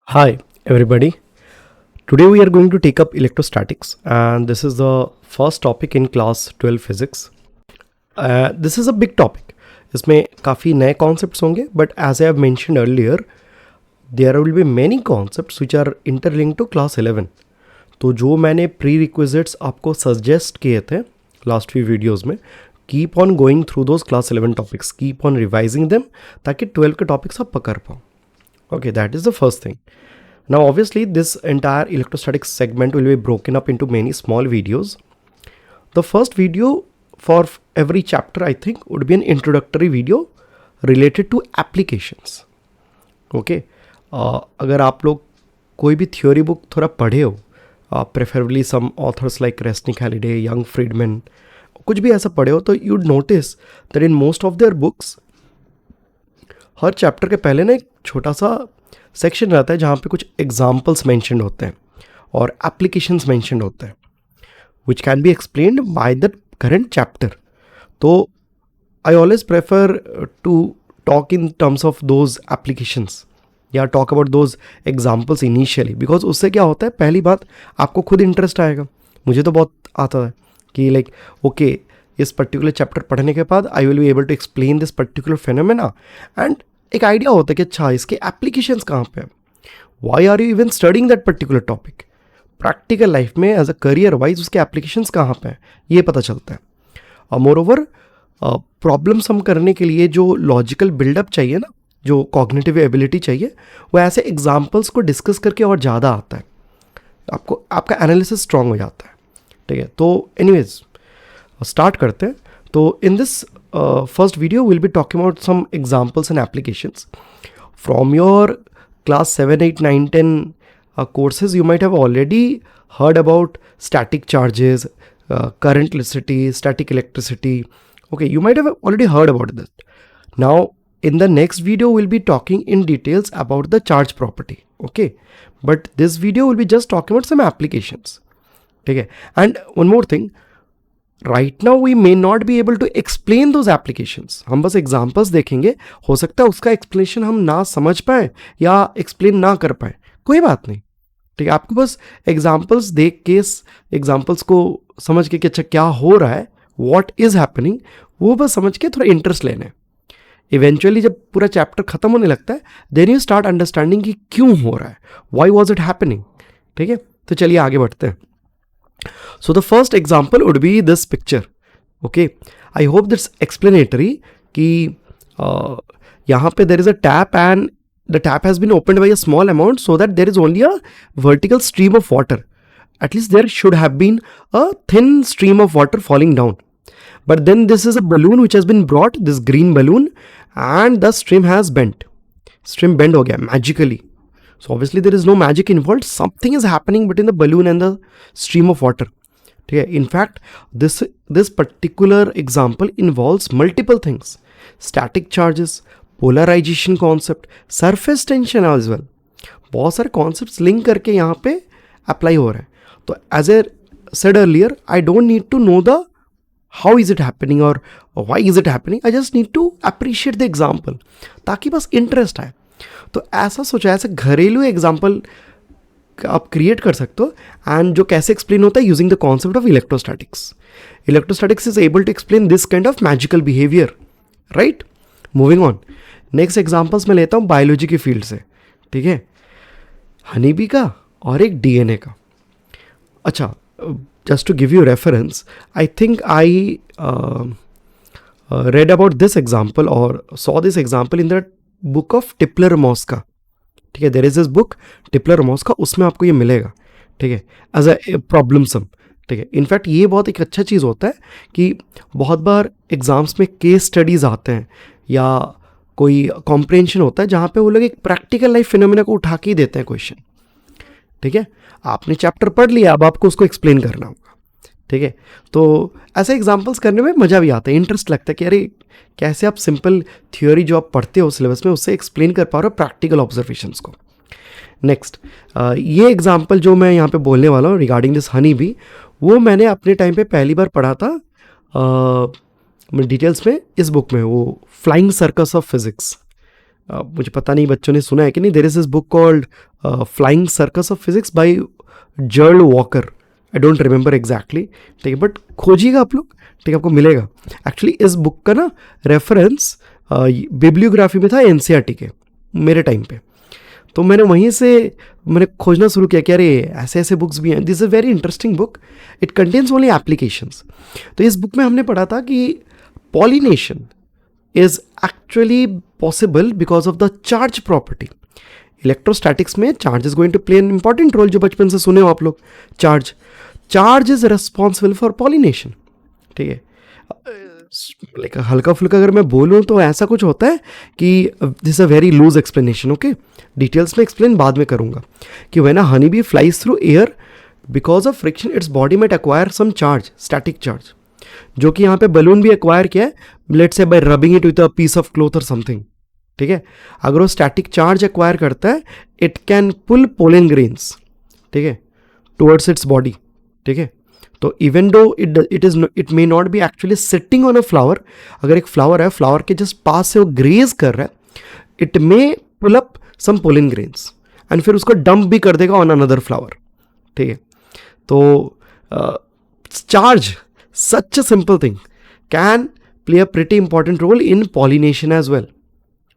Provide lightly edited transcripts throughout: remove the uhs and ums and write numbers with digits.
Hi, everybody. Today we are going to take up electrostatics, and this is the first topic in class 12 physics. This is a big topic. इसमें काफ़ी नए concepts होंगे, but as I have mentioned earlier, there will be many concepts which are interlinked to class 11. तो जो मैंने prerequisites आपको suggest किए थे last few videos में, keep on going through those class 11 topics, keep on revising them ताकि 12 के topics आप पकड़ पाओ. Okay, that is the first thing. Now obviously this entire electrostatics segment will be broken up into many small videos. The first video for every chapter I think would be an introductory video related to applications. Okay, अगर आप लोग कोई भी theory book थोड़ा पढ़े हो, preferably some authors like Resnick Halliday, Young Friedman, कुछ भी ऐसा पढ़े हो तो you'd notice that in most of their books her chapter के पहले ना एक छोटा सा सेक्शन रहता है जहाँ पे कुछ एग्जाम्पल्स मैंशन होते हैं और एप्लीकेशंस मैंशन होते हैं which can be explained by the current chapter. तो I always prefer to talk in terms of those applications या talk about those examples initially, because उससे क्या होता है, पहली बात आपको खुद इंटरेस्ट आएगा. मुझे तो बहुत आता है कि लाइक ओके इस पर्टिकुलर चैप्टर पढ़ने के बाद I will be able to explain this particular phenomena and एक आइडिया होता है कि अच्छा इसके एप्लीकेशंस कहाँ पे हैं, why are you even studying that particular topic. Practical life में एज अ करियर वाइज उसके एप्लीकेशंस कहाँ पे हैं ये पता चलता है. और मोर ओवर प्रॉब्लम सम करने के लिए जो लॉजिकल बिल्डअप चाहिए ना, जो कॉग्निटिव एबिलिटी चाहिए, वो ऐसे एग्जाम्पल्स को डिस्कस करके और ज़्यादा आता है, आपको आपका एनालिसिस स्ट्रांग हो जाता है. ठीक है, तो एनीवेज स्टार्ट करते हैं. तो in this first video we'll be talking about some examples and applications from your class 7, 8, 9, 10 courses. You might have already heard about static charges, current electricity, static electricity. Okay, you might have already heard about this. Now in the next video we'll be talking in details about the charge property. Okay, but this video will be just talking about some applications. Okay, and one more thing, right now we may not be able to explain those applications. हम बस examples देखेंगे, हो सकता है उसका explanation हम ना समझ पाए या एक्सप्लेन ना कर पाए, कोई बात नहीं. ठीक है, आपको बस एग्जाम्पल्स देख के एग्जाम्पल्स को समझ के कि अच्छा क्या हो रहा है, वॉट इज हैपनिंग, वो बस समझ के थोड़ा इंटरेस्ट लेना है. इवेंचुअली जब पूरा चैप्टर खत्म होने लगता है देन यू स्टार्ट अंडरस्टैंडिंग कि क्यों हो रहा है, वाई वॉज इट हैपनिंग. ठीक है, तो चलिए आगे बढ़ते हैं. So the first example would be this picture. Okay, I hope that's explanatory कि यहाँ पे there is a tap and the tap has been opened by a small amount so that there is only a vertical stream of water. At least there should have been a thin stream of water falling down. But then this is a balloon which has been brought, this green balloon, and the stream has bent. Stream bend हो गया magically. So obviously there is no magic involved. Something is happening between the balloon and the stream of water. Okay, in fact, this particular example involves multiple things: static charges, polarization concept, surface tension as well. बहुत सारे concepts link करके यहाँ पे apply हो रहे हैं. तो as I said earlier, I don't need to know the how is it happening or why is it happening. I just need to appreciate the example ताकि बस interest आए. तो ऐसा सोचा, ऐसे घरेलू एग्जाम्पल आप क्रिएट कर सकते हो एंड जो कैसे एक्सप्लेन होता है using the concept of electrostatics. Electrostatics is able to explain this kind of magical behaviour. Right, moving on. Next examples मैं लेता हूँ बायोलॉजी के फील्ड से. ठीक है, हनीबी का और एक डीएनए का. अच्छा, just to give you reference, I think I read about this example or saw this example in the book of Tipler Mosca. ठीक है, there is this book Tipler Mosca, उसमें आपको ये मिलेगा. ठीक है, एज अ प्रॉब्लम सम. ठीक है, इनफैक्ट ये बहुत एक अच्छा चीज़ होता है कि बहुत बार एग्जाम्स में केस स्टडीज़ आते हैं या कोई कॉम्प्रिहेंशन होता है जहाँ पे वो लोग एक प्रैक्टिकल लाइफ फिनोमेना को उठा के ही देते हैं क्वेश्चन. ठीक है, आपने चैप्टर पढ़ लिया, अब आपको उसको एक्सप्लेन करना होगा. ठीक है, तो ऐसे एग्जाम्पल्स करने में मज़ा भी आता है, इंटरेस्ट लगता है कि अरे कैसे आप सिंपल थियोरी जो आप पढ़ते हो सिलेबस में उससे एक्सप्लेन कर पा रहे हो प्रैक्टिकल ऑब्जर्वेशंस को. नेक्स्ट, ये एग्जाम्पल जो मैं यहाँ पे बोलने वाला हूँ रिगार्डिंग दिस हनी बी, वो मैंने अपने टाइम पे पहली बार पढ़ा था डिटेल्स में इस बुक में, वो फ्लाइंग सर्कस ऑफ फिजिक्स. मुझे पता नहीं बच्चों ने सुना है कि नहीं, there is this book called flying circus of physics by Jearl Walker, I don't remember exactly, ठीक है, बट खोजिएगा आप लोग, ठीक है, आपको मिलेगा। एक्चुअली इस बुक का ना रेफरेंस बिब्लियोग्राफी में था एनसीईआरटी के मेरे टाइम पे, तो मैंने वहीं से मैंने खोजना शुरू किया कि अरे ऐसे ऐसे बुक्स भी हैं, this is very interesting book, it contains only applications. तो इस बुक में हमने पढ़ा था कि pollination is actually possible because of the charge property. Electrostatics में charge is going to play an important role, जो बचपन से सुने हो आप लोग, charge is responsible for pollination, ठीक है। लाइक हल्का फुल्का अगर मैं बोलूँ तो ऐसा कुछ होता है कि this a very loose explanation, okay, details में एक्सप्लेन बाद में करूँगा, कि when a honey bee flies through air because of friction its body में acquire some charge, static charge, जो कि यहाँ पे बलून भी एक्वायर किया है, let's say by rubbing it with a piece of cloth और समथिंग, ठीक है। अगर वो स्टैटिक चार्ज एक्वायर करता है, it can pull pollen grains, ठीक है, टुवर्ड्स इट्स बॉडी, ठीक है। तो even though it may not B actually sitting on a flower, अगर एक फ्लावर है, फ्लावर के जस्ट पास से वो ग्रेज कर रहा है, it may pull up some pollen grains and फिर उसको डंप भी कर देगा ऑन अनदर फ्लावर, ठीक है। तो charge, such a simple thing, can play a pretty important role in pollination as well,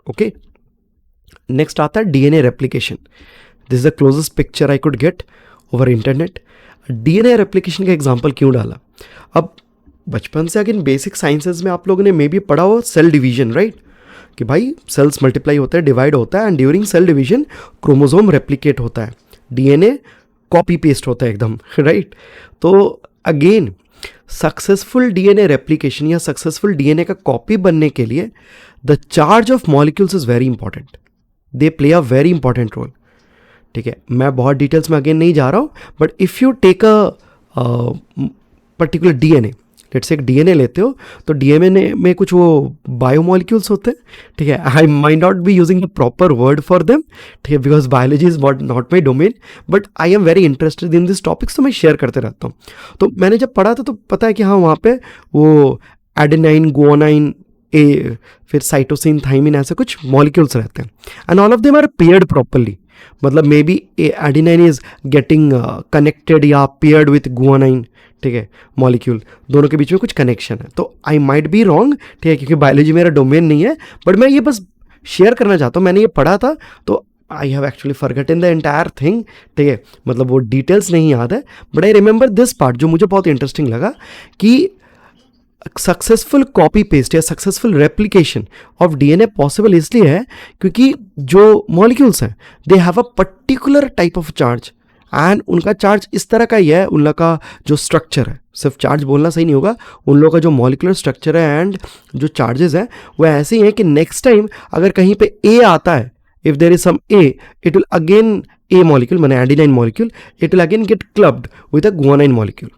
okay. Next आता है DNA replication. This is the closest picture I could get over internet. DNA replication का example क्यों डाला? अब बचपन से again basic sciences में आप लोगों ने मे बी पढ़ा हो सेल डिवीजन, राइट, कि भाई सेल्स मल्टीप्लाई होता है, डिवाइड होता है, and during cell division chromosome replicate होता है, डीएनए कॉपी पेस्ट होता है एकदम, राइट। तो अगेन सक्सेसफुल डीएनए रेप्लिकेशन या सक्सेसफुल डीएनए का कॉपी बनने के लिए the charge of molecules is very important, they play a very important role, ठीक है। मैं बहुत डिटेल्स में अगेन नहीं जा रहा हूँ, but if you take a particular DNA, let's say एक डीएनए लेते हो, तो डीएनए में कुछ वो बायोमॉलिक्यूल्स होते हैं, ठीक है। I might not be using the proper word for them, ठीक है, because biology is not my domain, but I am very interested in this topics, तो मैं शेयर करते रहता हूँ। तो मैंने जब पढ़ा था तो पता है कि हाँ, वहाँ पे वो एडेनाइन, गुआनाइन, ए, फिर साइटोसिन, थाइमिन, ऐसे कुछ मॉलिक्यूल्स रहते हैं, and all of them are paired properly, मतलब may be adenine is getting connected या पेयर्ड विथ गुआनाइन, ठीक है, मॉलिक्यूल, दोनों के बीच में कुछ कनेक्शन है। तो आई माइट बी रॉन्ग, ठीक है, क्योंकि बायोलॉजी मेरा डोमेन नहीं है, बट मैं ये बस शेयर करना चाहता हूँ, मैंने ये पढ़ा था, तो I have actually forgotten the entire thing, ठीक है, मतलब वो डिटेल्स नहीं याद है, but I remember this part जो मुझे बहुत इंटरेस्टिंग लगा, कि सक्सेसफुल कॉपी पेस्ट या successful replication of DNA possible इसलिए है क्योंकि जो मॉलिक्यूल्स हैं they have a particular type of charge, and उनका चार्ज इस तरह का ही है, उन लोग का जो स्ट्रक्चर है, सिर्फ चार्ज बोलना सही नहीं होगा, उन लोगों का जो मॉलिकुलर स्ट्रक्चर है एंड जो चार्जेस हैं वो ऐसे ही हैं कि नेक्स्ट टाइम अगर कहीं पे ए आता है, if there is some A, it will again A molecule माने adenine molecule, it will again get clubbed with a guanine molecule,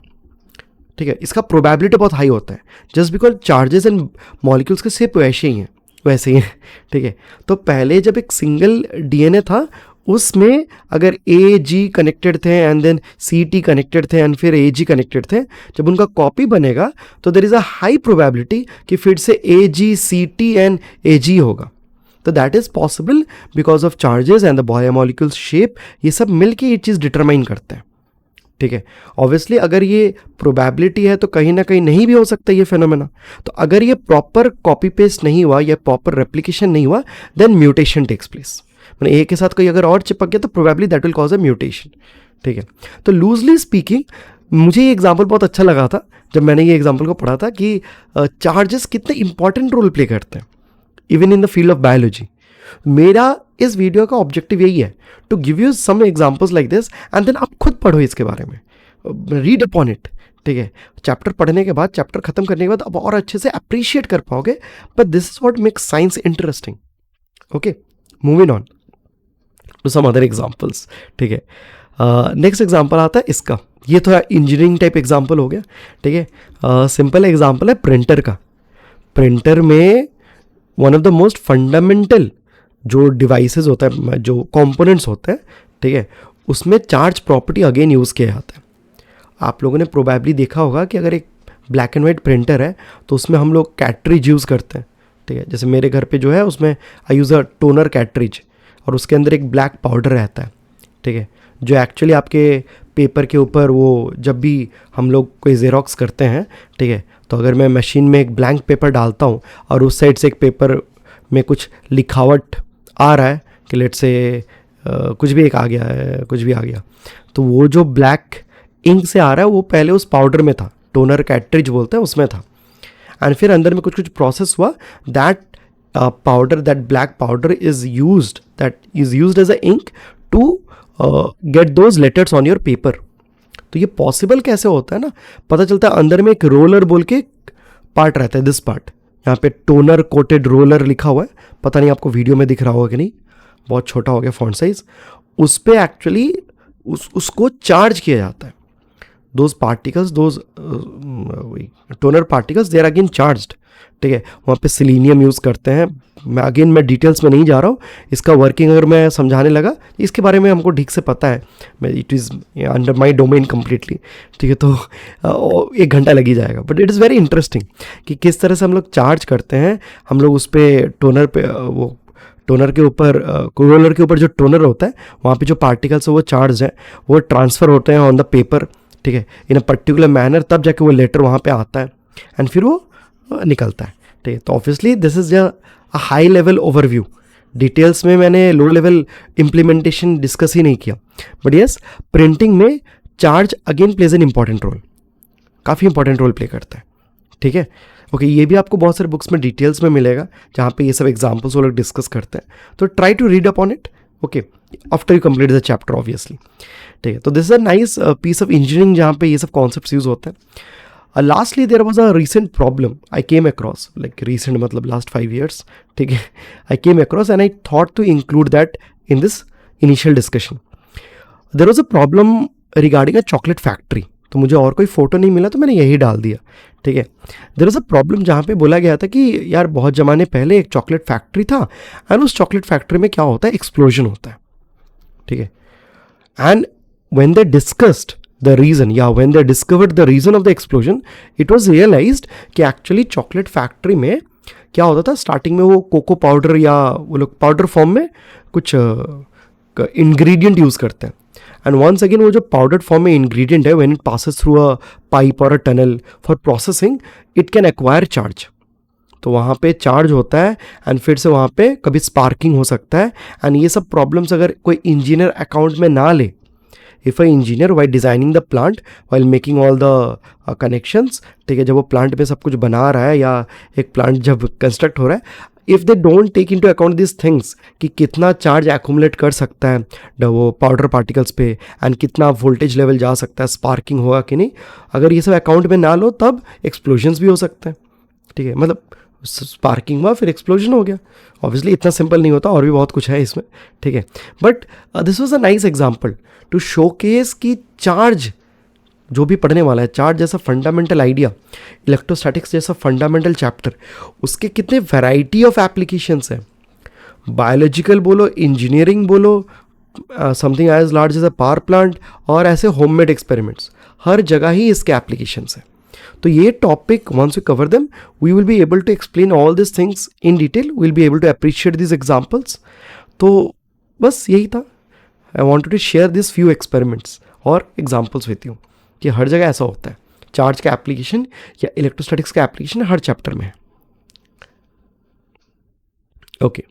ठीक है। इसका प्रोबेबिलिटी बहुत हाई होता है, just because charges and molecules के सिर्फ वैसे ही हैं, ठीक है। तो पहले जब एक सिंगल डीएनए था, उसमें अगर ए जी कनेक्टेड थे and then C T connected थे एंड फिर ए जी कनेक्टेड थे, जब उनका कॉपी बनेगा तो there is a high probability कि फिर से ए जी सी टी एंड ए जी होगा। तो that is possible because of charges and the biomolecules shape, ये सब मिलके ये चीज़ डिटरमाइन करते हैं, ठीक है। ऑब्वियसली अगर ये प्रोबेबिलिटी है तो कहीं ना कहीं नहीं भी हो सकता ये फिनोमेना, तो अगर ये प्रॉपर कॉपी पेस्ट नहीं हुआ या प्रॉपर रेप्लिकेशन नहीं हुआ, देन म्यूटेशन टेक्स प्लेस, मैंने ए के साथ कोई अगर और चिपक गया तो probably that will cause a mutation, ठीक है। तो लूजली स्पीकिंग मुझे ये एग्जांपल बहुत अच्छा लगा था जब मैंने ये एग्जांपल को पढ़ा था कि चार्जेस कितने इंपॉर्टेंट रोल प्ले करते हैं even in the field of biology. मेरा इस वीडियो का ऑब्जेक्टिव यही है, to give you some examples like this and then आप खुद पढ़ो इसके बारे में, रीड अपॉन इट, ठीक है। चैप्टर पढ़ने के बाद, चैप्टर खत्म करने के बाद आप और अच्छे से अप्रिशिएट कर पाओगे, but this is what makes science interesting, okay. Moving on to some other examples, ठीक है। नेक्स्ट एग्जांपल आता है इसका, ये थोड़ा इंजीनियरिंग टाइप एग्जांपल हो गया, ठीक है। सिंपल एग्जांपल है प्रिंटर का। प्रिंटर में one of the most fundamental जो डिवाइसेस होता है, जो कंपोनेंट्स होते हैं, ठीक है, उसमें चार्ज प्रॉपर्टी अगेन यूज़ किया जाता है। आप लोगों ने प्रोबेबली देखा होगा कि अगर एक ब्लैक एंड वाइट प्रिंटर है तो उसमें हम लोग कैट्रिज यूज़ करते हैं, ठीक है। जैसे मेरे घर पे जो है उसमें आई यूज़ अ टोनर कैट्रिज, और उसके अंदर एक ब्लैक पाउडर रहता है, ठीक है, जो एक्चुअली आपके पेपर के ऊपर वो जब भी हम लोग कोई ज़ेरॉक्स करते हैं, ठीक है, तो अगर मैं मशीन में एक ब्लैंक पेपर डालता हूँ और उस साइड से एक पेपर में कुछ लिखावट आ रहा है कि लेट से कुछ भी एक आ गया है, कुछ भी आ गया, तो वो जो ब्लैक इंक से आ रहा है वो पहले उस पाउडर में था, टोनर कैट्रिज बोलते हैं उसमें था, एंड फिर अंदर में कुछ कुछ प्रोसेस हुआ, that powder, that black powder is used as a ink to get those letters on your paper. तो ये पॉसिबल कैसे होता है ना, पता चलता है अंदर में एक रोलर बोल के पार्ट रहता है, दिस पार्ट, यहाँ पे टोनर कोटेड रोलर लिखा हुआ है, पता नहीं आपको वीडियो में दिख रहा होगा कि नहीं, बहुत छोटा हो गया फॉन्ट साइज, उस पर एक्चुअली उसको चार्ज किया जाता है, those particles, those toner particles, they are again charged, ठीक है। वहाँ पे सिलीनियम यूज़ करते हैं, मैं डिटेल्स में नहीं जा रहा हूँ, इसका वर्किंग अगर मैं समझाने लगा इसके बारे में हमको ठीक से पता है, it is under my domain completely, ठीक है, तो 1 घंटा लग ही जाएगा, but it is very interesting कि किस तरह से हम लोग चार्ज करते हैं, हम लोग उस पर टोनर पे वो टोनर के ऊपर रोलर के ऊपर जो टोनर होता है वहाँ पे जो पार्टिकल्स है वो चार्ज है, वो ट्रांसफ़र होते हैं ऑन द पेपर, ठीक है, इन अ पर्टिकुलर मैनर, तब जाके वो लेटर वहाँ पे आता है एंड फिर वो निकलता है, ठीक है। तो obviously this is a high level overview, details में मैंने लो लेवल इम्प्लीमेंटेशन डिस्कस ही नहीं किया, बट यस प्रिंटिंग में charge again plays an important role, काफ़ी इंपॉर्टेंट रोल प्ले करता है, ठीक है। ओके, ये भी आपको बहुत सारे बुक्स में डिटेल्स में मिलेगा जहाँ पे ये सब एग्जाम्पल्स वो लोग डिस्कस करते हैं, तो try to read upon it, okay, after you complete the chapter obviously, ठीक है। तो this is a nice piece of engineering जहाँ पे ये सब कॉन्सेप्ट्स यूज होते हैं। Lastly, there was a recent problem I came across, like recent मतलब last 5 years, ठीक है, I came across and I thought to include that in this initial discussion. There was a problem regarding a chocolate factory. तो मुझे और कोई photo नहीं मिला तो मैंने यही डाल दिया, ठीक है। देयर वाज अ प्रॉब्लम जहाँ पे बोला गया था कि यार बहुत ज़माने पहले एक चॉकलेट फैक्ट्री था एंड उस चॉकलेट फैक्ट्री में क्या होता है, एक्सप्लोजन होता है, ठीक है। And when they discussed the reason, when they discovered the reason of the explosion, it was realized कि actually chocolate factory में क्या होता था, स्टार्टिंग में वो कोको पाउडर या वो लोग पाउडर फॉर्म में कुछ इंग्रेडिएंट यूज़ करते हैं, एंड वंस अगेन वो जो पाउडर फॉर्म में इंग्रेडिएंट है, when it passes through a pipe और a tunnel for processing, it can acquire charge, तो वहाँ पे चार्ज होता है एंड फिर से वहाँ पे कभी स्पार्किंग हो सकता है, एंड ये सब प्रॉब्लम्स अगर कोई इंजीनियर अकाउंट में ना ले, if a engineer while designing the plant while making all the connections, ठीक है, जब वो प्लांट में सब कुछ बना रहा है या एक प्लांट जब कंस्ट्रक्ट हो रहा है, if they don't take into account this things कि कितना चार्ज एक्यूमुलेट कर सकता है वो पाउडर पार्टिकल्स पे एंड कितना वोल्टेज लेवल जा सकता है, स्पार्किंग होगा कि नहीं, अगर ये सब अकाउंट में ना लो तब एक्सप्लोजन्स भी हो सकते हैं, ठीक है। मतलब स्पार्किंग हुआ फिर एक्सप्लोजन हो गया, ऑब्वियसली इतना सिंपल नहीं होता, और भी बहुत कुछ है इसमें, ठीक है। But this was a nice example to showcase कि चार्ज जो भी पढ़ने वाला है, चार्ज जैसा फंडामेंटल आइडिया, इलेक्ट्रोस्टैटिक्स जैसा फंडामेंटल चैप्टर, उसके कितने वैरायटी ऑफ एप्लीकेशंस हैं, बायोलॉजिकल बोलो, इंजीनियरिंग बोलो, something as large as a power plant, और ऐसे होममेड एक्सपेरिमेंट्स, हर जगह ही इसके एप्लीकेशंस हैं। तो ये topic once we cover them we will be able to explain all this things in detail, we will be able to appreciate this examples. तो बस यही था, I wanted to share this few experiments और examples with you कि हर जगह ऐसा होता है, चार्ज का एप्लीकेशन या इलेक्ट्रोस्टैटिक्स का एप्लीकेशन हर चैप्टर में है। ओके